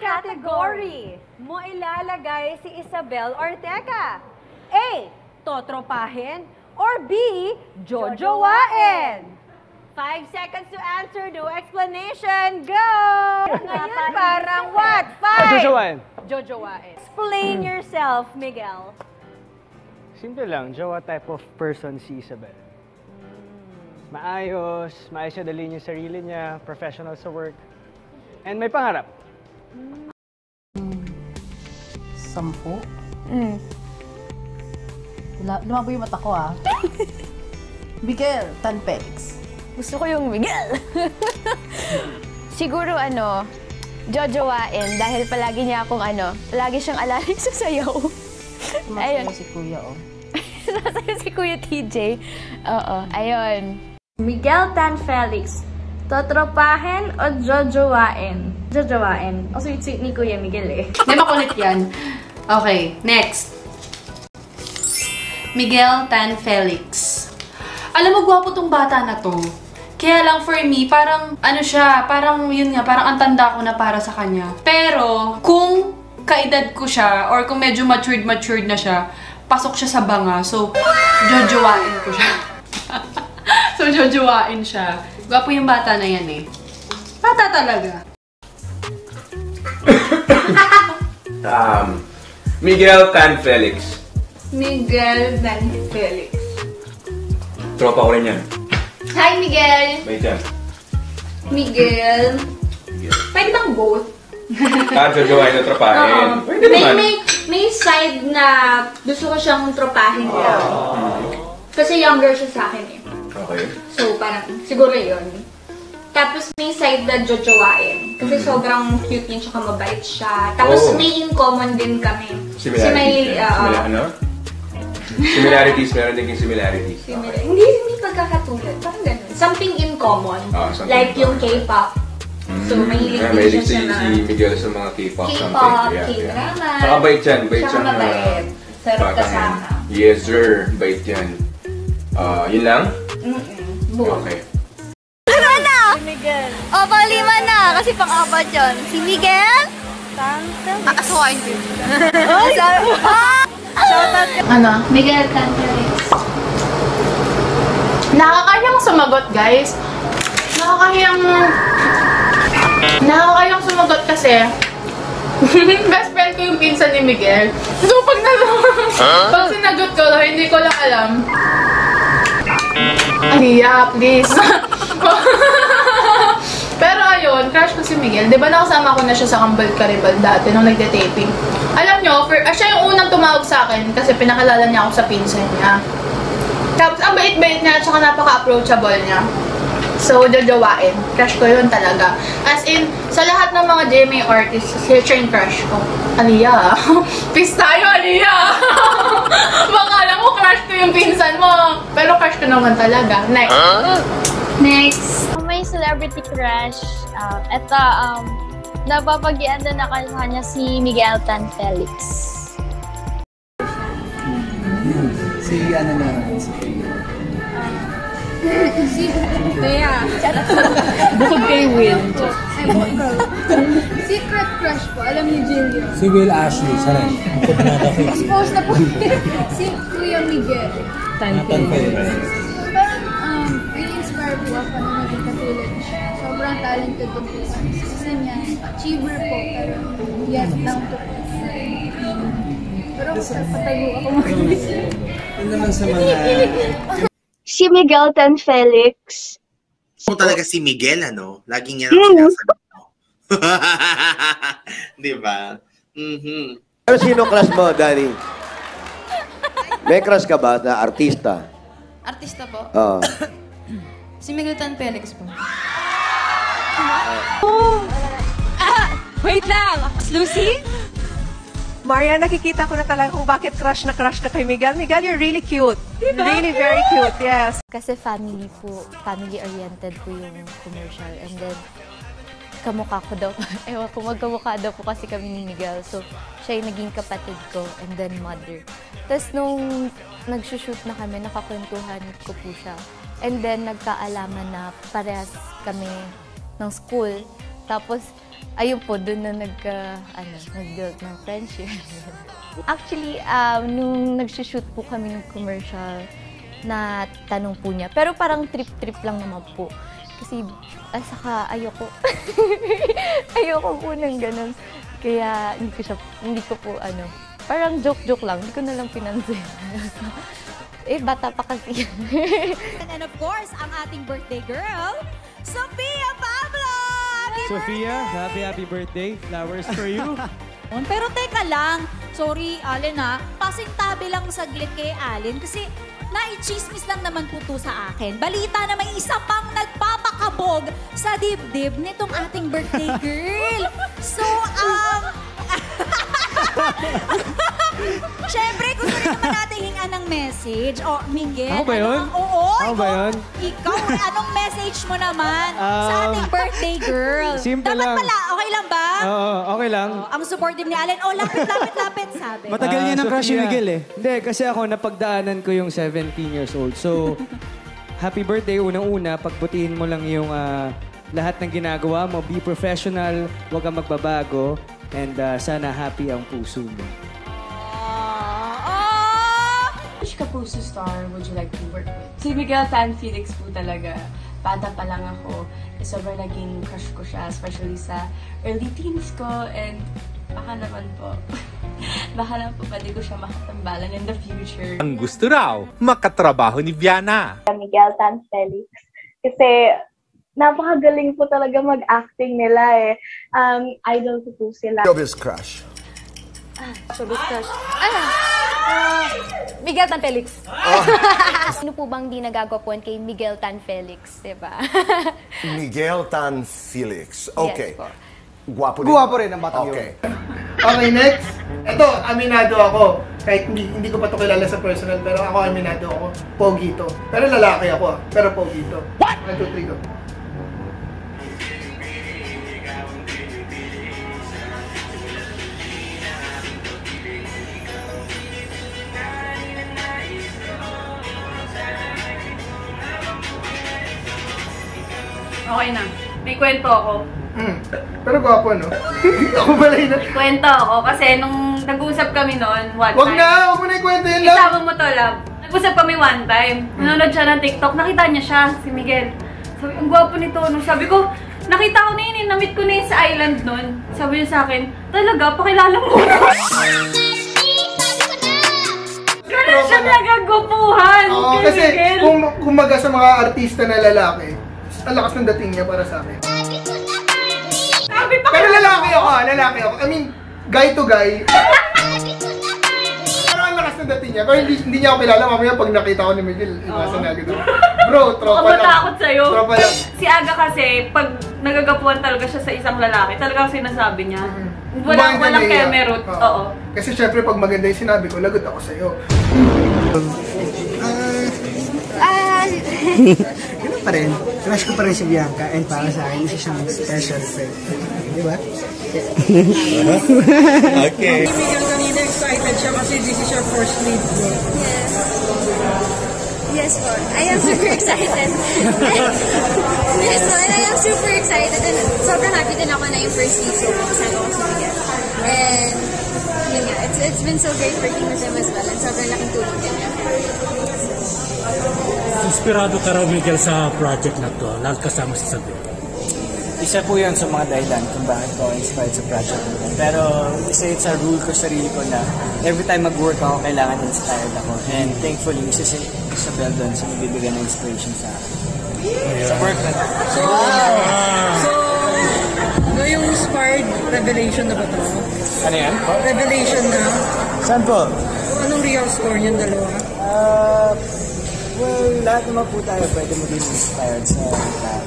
category mo ilalagay si Isabel Orteca? A. Totropahin or B. Jojowain? 5 seconds to answer. No explanation. Go! Ngayon parang what? 5. Jojowain. Jojowain. Explain yourself, Miguel. Simple lang. Jowa type of person si Isabel. Maayos siya dalhin yung sarili niya, professional sa work, and may pangarap. 10? Lumabo yung mata ko, ah. Miguel Tan Felix. Gusto ko yung Miguel. Siguro jojowain dahil palagi niya akong palagi siyang alalay sa sayaw. Ayun. Si Kuya, oh. Sumasayaw si Kuya TJ. Oo, ayun. Miguel Tan Felix, totropahin o jojowain? Jojowain. O sweet-sweet ni Kuya Miguel eh. Hindi makulit yan. Okay, next. Miguel Tan Felix. Alam mo, gwapo tong bata na to. Kaya lang for me, parang parang yun nga, parang ang tanda ko na para sa kanya. Pero, kung kaedad ko siya, or kung medyo matured na siya, pasok siya sa banga. So, jojowain ko siya. So, jojowain siya. Gwapo yung bata na yan eh. Bata talaga. Miguel Tan Felix. Miguel Tan Felix. Tropa ko rin yan. Hi, Miguel! Wait yan. Miguel. Pwede bang both? Jojowain na tropahin. Pwede naman. May side na gusto ko siyang tropahin niya. Kasi younger siya sa akin eh. Okay. So, parang, siguro yun. Tapos may side na jojowain. Kasi sobrang cute niya, tsaka mabait siya. Tapos may in common din kami. Similarities. Similarities, meron din similarities. Hindi pagkakatulad. Parang ganun. Something in common. Like yung K-pop. So, mahilig si Miguel sa mga K-pop. K-pop, K-drama. Saka bait yan. Saka mabait. Sarap kasama. Yes, sir. Bait yan. Yun lang? Okay. Si Miguel. O, pang-5 na. Kasi pang-4 yun. Si Miguel? Akasukain ko yun. Oh, sabi mo. Miguel Tan Felix. Nakakayang sumagot, guys. Nakakayang sumagot kasi best friend ko yung pinsan ni Miguel. So, pag sinagot ko, hindi ko lang alam. Aliyah, please. Pero ayun, crush ko si Miguel. Diba nakasama ko na siya sa Kambal Karibal dati nung nagde-taping. Alam nyo, siya yung unang tumawag sa akin kasi pinakalala niya ako sa pinsan niya. Tapos ang bait-bait niya at saka napaka-approachable niya. So, jojowain. Crush ko yun talaga. As in, sa lahat ng mga GMA artists, siya yung crush ko. Aliyah. Peace tayo, Aliyah! Baka alam mo, crush ko yung pinsan mo. Pero crush ko naman talaga. Next. Next. May celebrity crush. Napapagian din ako sa kanya si Miguel Tan Felix. Si Bea. Bukod kay Will. Secret crush po. Alam niyo, Jillian. Si Will Ashley, sana. Bukod na ako. Expose na po si Kuya Miguel. Tan Felix. Parang, i-inspire po ako na maging katulad siya. Sobrang talented po po. Kasi niya, achiever po. Pero, yes, down to earth. Pero, patago ako mag-isip. Yun naman sa mga... Si Miguel Tan Felix. Kung talaga si Miguel, laging yan ang sinasabi mo. Di ba? Pero sino crush mo, Danny? May crush ka ba na artista? Artista po? Oo. Si Miguel Tan Felix po. Wait lang! Lucy? Maria, nakikita ko na talaga kung bakit crush na crush ka kay Miguel. Miguel, you're really cute. Diba? Really very cute, yes. Kasi family-oriented po yung commercial. And then, kamukha ko daw. Ewan ko, magkamukha daw po kasi kami ni Miguel. So, siya yung naging kapatid ko and then mother. Tapos nung nagsushoot na kami, nakakwentuhan ko po siya. And then, nagkaalaman na parehas kami ng school. Tapos, ayun po, doon na nag-build ng friendship. Actually, nung nag-shoot po kami ng commercial, na tanong po niya. Pero parang trip-trip lang naman po. Kasi, saka ayoko. Ayoko po ng ganun. Kaya, hindi ko po parang joke-joke lang. Hindi ko na lang pinansin. Bata pa kasi. And of course, ang ating birthday girl, Sofia Pablo! Sofia, happy birthday. Flowers for you. Pero teka lang, sorry Allen pasintabi lang saglit kay Allen kasi naichismis lang naman po to sa akin. Balita na may isa pang nagpapakabog sa dibdib nitong ating birthday girl. So, syempre, gusto rin naman natin hingan ng message. Miguel, ako ba yun? Oo, ako ba yun? Ikaw, anong message mo naman sa ating birthday girl? Simple lang. Dapat pala, okay lang ba? Oo, okay lang. Ang supportive ni Allen, lapit, sabi. Matagal niya ng crush ni Miguel eh. Hindi, kasi ako napagdaanan ko yung 17 years old. So, happy birthday unang-una. Pagbutihin mo lang yung lahat ng ginagawa mo. Be professional, huwag kang magbabago. And sana happy ang puso mo. Which Kapuso star would you like to work with? Si Miguel Tan Felix po talaga. Bata pa lang ako. Sobrang naging crush ko siya, especially sa early teens ko. And baka naman po, pwede ko siya makatambalan in the future. Ang gusto raw, makatrabaho ni Viana. Miguel Tan Felix. Kasi napakagaling po talaga mag-acting nila eh. Idol ko po sila. Showbiz crush. Showbiz crush. Miguel Tan Felix. Sino po bang di nagagapuan kay Miguel Tan Felix, diba? Miguel Tan Felix. Okay. Yes po. Guwapo rin. Guwapo rin ang batang Okay. Okay, next. Ito, aminado ako. Kahit hindi ko pa ito kilala sa personal, pero ako aminado ako. Pogi to. Pero lalaki ako pero pogi to. What? 1, 2, 3, go. Okay na. May kwento ako. Pero gwapo, no? Ako pala yun. Kwento ako kasi nung nag-usap kami noon, one time. Wag mo na ikwento yun, love. Isama mo to, love. Nag-usap kami one time. Nanonood siya ng TikTok. Nakita niya siya, si Miguel. Sabi, ang gwapo nito. No? Sabi ko, nakita ko na yun, na-meet ko na yun sa island noon. Sabi niya sa akin, talaga, pakilala mo. Ganun siya nagagwapuhan. Oo, kasi kung maga sa mga artista na lalaki, ang lakas ng dating niya para sa akin. Pero lalaki ako. I mean, guy to guy. Pero ang lakas ng dating niya. Pero hindi niya ako kilala. Mamaya pag nakita ko ni Miguel, iwasan na agad. Bro, tropa lang. Matakot sa'yo. Tropa lang. Si Aga kasi, pag nagagapuan talaga siya sa isang lalaki, talagang sinasabi niya. Walang kemerut. Oo. Kasi syempre, pag maganda yung sinabi ko, lagot ako sa'yo. Ganun pa rin. Crush ko pa rin si Bianca and para sa akin, isa siyang special friend. Di ba? Okay. Miguel, kanina excited siya kasi this is your first lead role. Yes. Yes po. I am super excited. Yes po, and I am super excited. And sobrang happy din ako na yung first lead role kasama ko si Miguel. And yun nga, it's been so great working with him as well. And sobrang laking tulong din niya. Inspirado ka raw, Miguel, sa project na to, lalo kasama si Sabi. Isa po yun sa mga dahilan kung bakit ko inspired sa project nito. Pero it's a rule ko sarili ko na every time mag-work ako, kailangan inspired ako. And thankfully, isa si Isabel doon sa nagbibigay ng inspiration sa akin. Sa work na to. So yung inspired revelation na ba ito? Ano yan? Revelation na? Saan po? Anong real score niyan dalawa? Well, lahat naman po tayo pwede maging inspired sa lahat.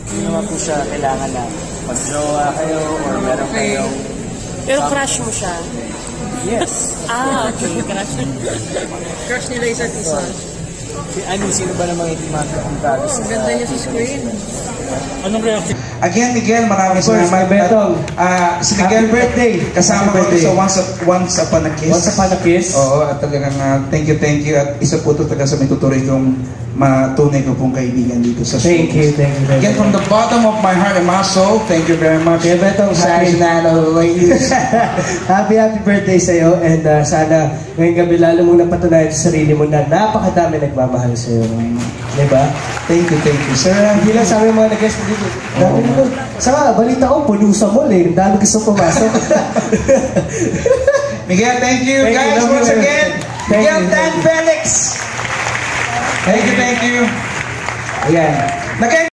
Hindi naman po siya kailangan na mag-jowa kayo or meron kayong... Pero crush mo siya? Yes. Okay. Crush nila isa't isa? Sino ba namang hindi magkakabago sa... Ganda niya sa screen. Anong reaction? Again, Miguel, maraming salamat. Si Miguel birthday. Kasama ko sa Once Upon a Kiss. Once Upon a Kiss? Oo, at talagang thank you. At isa po ito talaga sa may tutuloy kong matunay ko pong kaibigan dito sa show. Thank you. Again, from the bottom of my heart and my soul, thank you very much. Kaya Betong, Saturday night, ladies. happy birthday sa'yo and sana ngayong gabi lalo mong napatunayan sa sarili mo na napakadami nagmamahal sa'yo. Diba? Thank you. Sir, bilang sa aming mga nag-guest dito. Dami naman. Saka, balita ko, puno sa mall eh. Dami gusto pumasok. Miguel, thank you guys once again. Miguel Dan Felix. Thank you. Ayan. Nag-enjoy